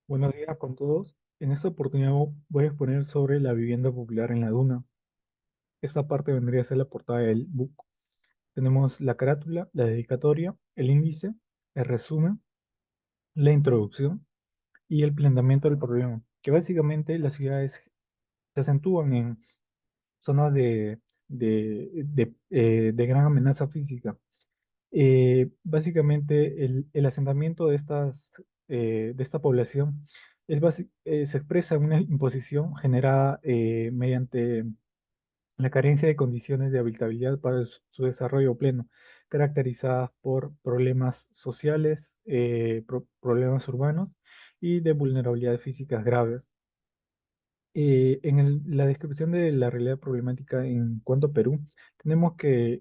Buenos días con todos. En esta oportunidad voy a exponer sobre la vivienda popular en la duna. Esta parte vendría a ser la portada del book. Tenemos la carátula, la dedicatoria, el índice, el resumen, la introducción y el planteamiento del problema, que básicamente las ciudades se acentúan en zonas de gran amenaza física. Básicamente el asentamiento de esta población se expresa en una imposición generada mediante la carencia de condiciones de habitabilidad para su desarrollo pleno, caracterizadas por problemas sociales, problemas urbanos y de vulnerabilidades físicas graves. La descripción de la realidad problemática en cuanto a Perú, tenemos que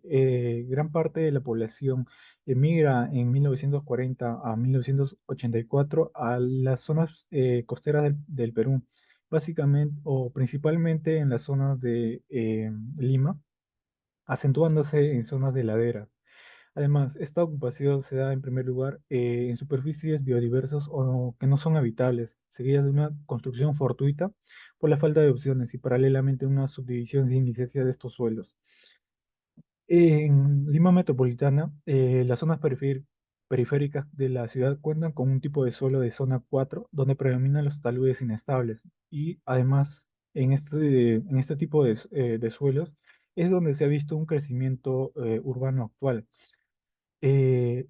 gran parte de la población emigra en 1940 a 1984 a las zonas costeras del Perú, básicamente o principalmente en las zonas de Lima, acentuándose en zonas de ladera. Además, esta ocupación se da en primer lugar en superficies biodiversas o que no son habitables, seguidas de una construcción fortuita por la falta de opciones y paralelamente una subdivisión sin licencia de estos suelos. En Lima Metropolitana, las zonas periféricas de la ciudad cuentan con un tipo de suelo de zona 4, donde predominan los taludes inestables. Y además, en este tipo de suelos es donde se ha visto un crecimiento urbano actual. Eh,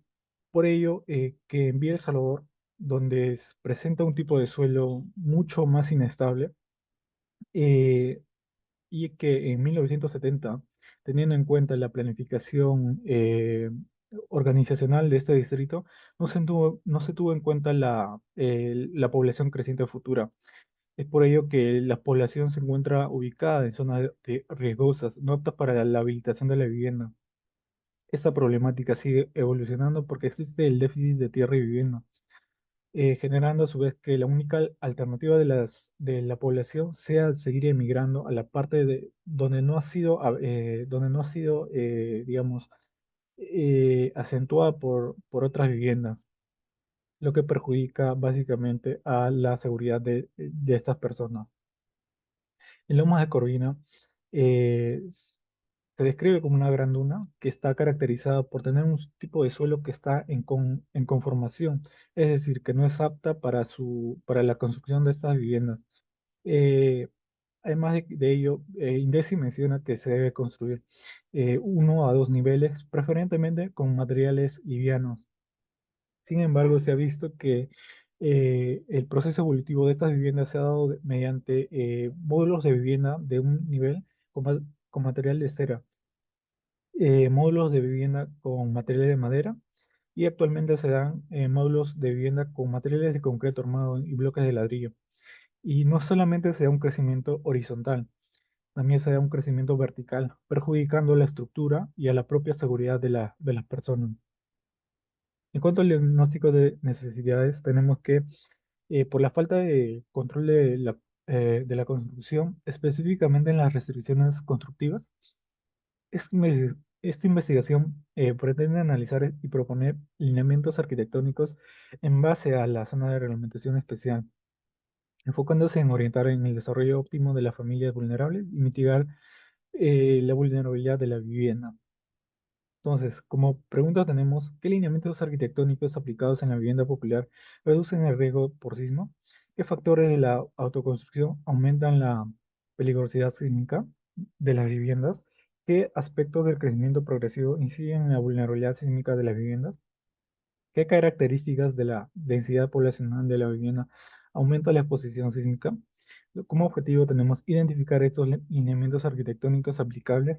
por ello, que en Villa El Salvador, donde presenta un tipo de suelo mucho más inestable, eh, y que en 1970, teniendo en cuenta la planificación organizacional de este distrito, no se tuvo en cuenta la población creciente futura. Es por ello que la población se encuentra ubicada en zonas riesgosas, no aptas para la habilitación de la vivienda. Esta problemática sigue evolucionando porque existe el déficit de tierra y vivienda, generando a su vez que la única alternativa de la población sea seguir emigrando a la parte de donde no ha sido, digamos, acentuada por otras viviendas, lo que perjudica básicamente a la seguridad de estas personas. En Lomas de Corvina, eh, se describe como una gran duna que está caracterizada por tener un tipo de suelo que está en conformación, es decir, que no es apta para la construcción de estas viviendas. Eh, Además de ello, INDECI menciona que se debe construir 1 a 2 niveles, preferentemente con materiales livianos. Sin embargo, se ha visto que el proceso evolutivo de estas viviendas se ha dado mediante módulos de vivienda de un nivel con material de cera, módulos de vivienda con materiales de madera y actualmente se dan módulos de vivienda con materiales de concreto armado y bloques de ladrillo. Y no solamente se da un crecimiento horizontal, también se da un crecimiento vertical, perjudicando la estructura y a la propia seguridad de las personas. En cuanto al diagnóstico de necesidades, tenemos que por la falta de control de la construcción, específicamente en las restricciones constructivas, esta investigación pretende analizar y proponer lineamientos arquitectónicos en base a la zona de reglamentación especial, enfocándose en orientar en el desarrollo óptimo de las familias vulnerables y mitigar la vulnerabilidad de la vivienda. Entonces, como pregunta tenemos, ¿qué lineamientos arquitectónicos aplicados en la vivienda popular reducen el riesgo por sismo? ¿Qué factores de la autoconstrucción aumentan la peligrosidad sísmica de las viviendas? ¿Qué aspectos del crecimiento progresivo inciden en la vulnerabilidad sísmica de las viviendas? ¿Qué características de la densidad poblacional de la vivienda aumenta la exposición sísmica? Como objetivo tenemos identificar estos lineamientos arquitectónicos aplicables,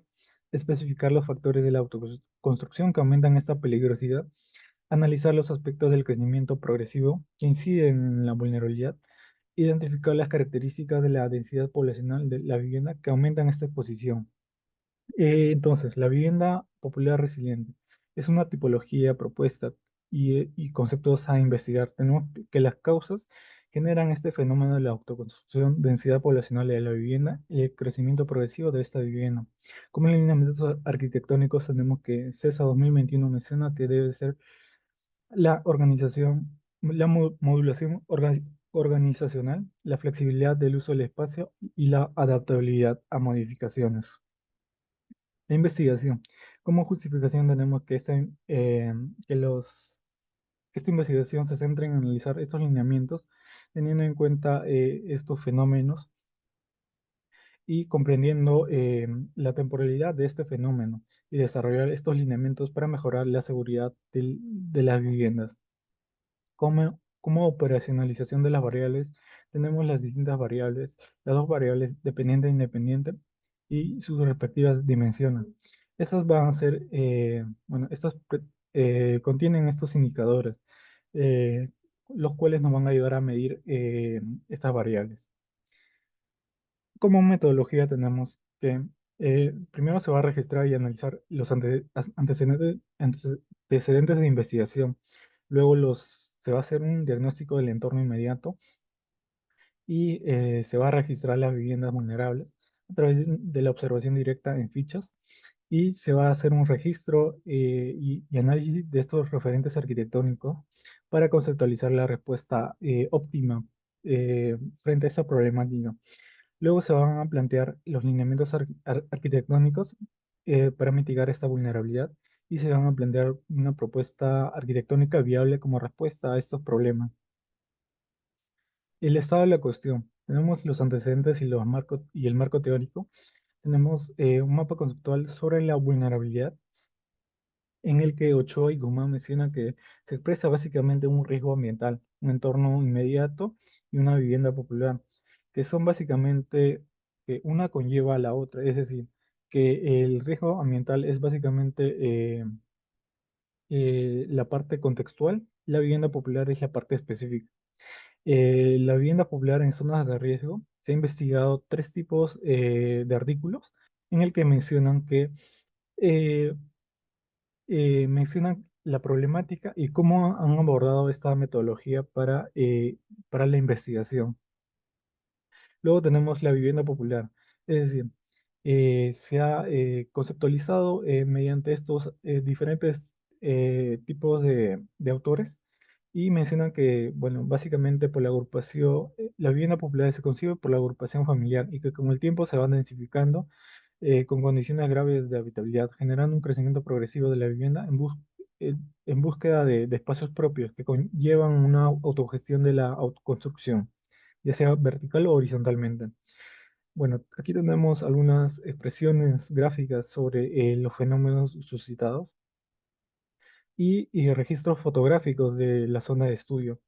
especificar los factores de la autoconstrucción que aumentan esta peligrosidad, analizar los aspectos del crecimiento progresivo que inciden en la vulnerabilidad, identificar las características de la densidad poblacional de la vivienda que aumentan esta exposición. Entonces, la vivienda popular resiliente es una tipología propuesta y conceptos a investigar. Tenemos que las causas generan este fenómeno de la autoconstrucción, densidad poblacional de la vivienda y el crecimiento progresivo de esta vivienda. Como lineamientos arquitectónicos tenemos que CESA 2021 menciona que debe ser la organización, la modulación organizacional, la flexibilidad del uso del espacio y la adaptabilidad a modificaciones. La investigación. Como justificación tenemos que, que que esta investigación se centra en analizar estos lineamientos teniendo en cuenta estos fenómenos y comprendiendo la temporalidad de este fenómeno y desarrollar estos lineamientos para mejorar la seguridad de las viviendas. Como operacionalización de las variables, tenemos las distintas variables, las dos variables dependiente e independiente y sus respectivas dimensiones. Estas van a ser, bueno, contienen estos indicadores, eh, los cuales nos van a ayudar a medir estas variables. Como metodología tenemos que primero se va a registrar y analizar los antecedentes de investigación. Luego se va a hacer un diagnóstico del entorno inmediato y se va a registrar las viviendas vulnerables a través de la observación directa en fichas y se va a hacer un registro y análisis de estos referentes arquitectónicos para conceptualizar la respuesta óptima frente a esta problemática. Luego se van a plantear los lineamientos arquitectónicos para mitigar esta vulnerabilidad y se van a plantear una propuesta arquitectónica viable como respuesta a estos problemas. El estado de la cuestión. Tenemos los antecedentes y el marco teórico. Tenemos un mapa conceptual sobre la vulnerabilidad en el que Ochoa y Guzmán mencionan que se expresa básicamente un riesgo ambiental, un entorno inmediato y una vivienda popular, que son básicamente que una conlleva a la otra, es decir, que el riesgo ambiental es básicamente la parte contextual, la vivienda popular es la parte específica. La vivienda popular en zonas de riesgo, se ha investigado tres tipos de artículos en el que eh, mencionan la problemática y cómo han abordado esta metodología para la investigación. Luego tenemos la vivienda popular, es decir, se ha conceptualizado mediante estos diferentes tipos de autores y mencionan que, bueno, básicamente por la agrupación, la vivienda popular se concibe por la agrupación familiar y que con el tiempo se van densificando con condiciones graves de habitabilidad, generando un crecimiento progresivo de la vivienda en búsqueda de espacios propios que conllevan una autogestión de la autoconstrucción, ya sea vertical o horizontalmente. Bueno, aquí tenemos algunas expresiones gráficas sobre los fenómenos suscitados y registros fotográficos de la zona de estudio.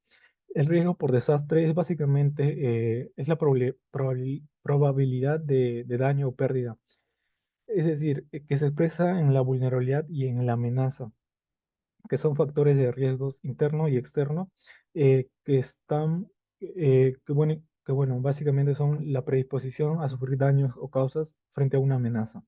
El riesgo por desastre es básicamente es la probabilidad de daño o pérdida, es decir, que se expresa en la vulnerabilidad y en la amenaza, que son factores de riesgos interno y externo que están, que bueno, básicamente son la predisposición a sufrir daños o causas frente a una amenaza.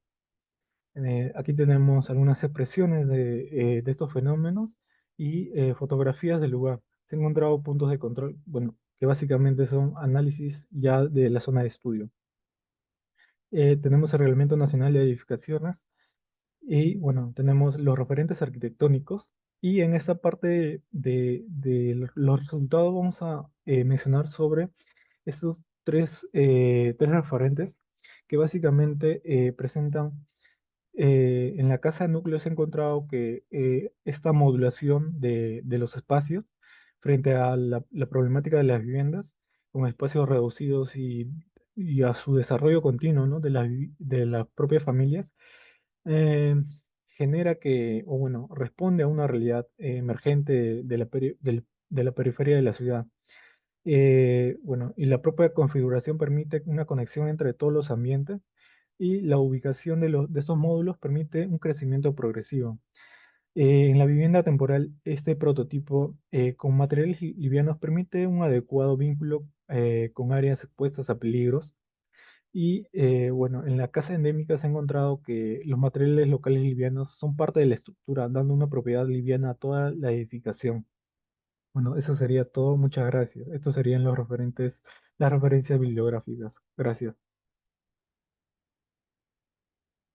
Aquí tenemos algunas expresiones de estos fenómenos y fotografías del lugar. Se han encontrado puntos de control, bueno, que básicamente son análisis ya de la zona de estudio. Tenemos el Reglamento Nacional de Edificaciones y, bueno, tenemos los referentes arquitectónicos y en esta parte de los resultados vamos a mencionar sobre estos tres referentes que básicamente presentan en la casa de núcleo se ha encontrado que esta modulación de los espacios frente a la problemática de las viviendas con espacios reducidos y a su desarrollo continuo, ¿no? de las propias familias, eh, genera o bueno, responde a una realidad emergente de la periferia de la ciudad. Bueno, y la propia configuración permite una conexión entre todos los ambientes y la ubicación de estos módulos permite un crecimiento progresivo. En la vivienda temporal, este prototipo con materiales livianos permite un adecuado vínculo con áreas expuestas a peligros. Y bueno, en la casa endémica se ha encontrado que los materiales locales livianos son parte de la estructura, dando una propiedad liviana a toda la edificación. Bueno, eso sería todo. Muchas gracias. Estos serían las referencias bibliográficas. Gracias.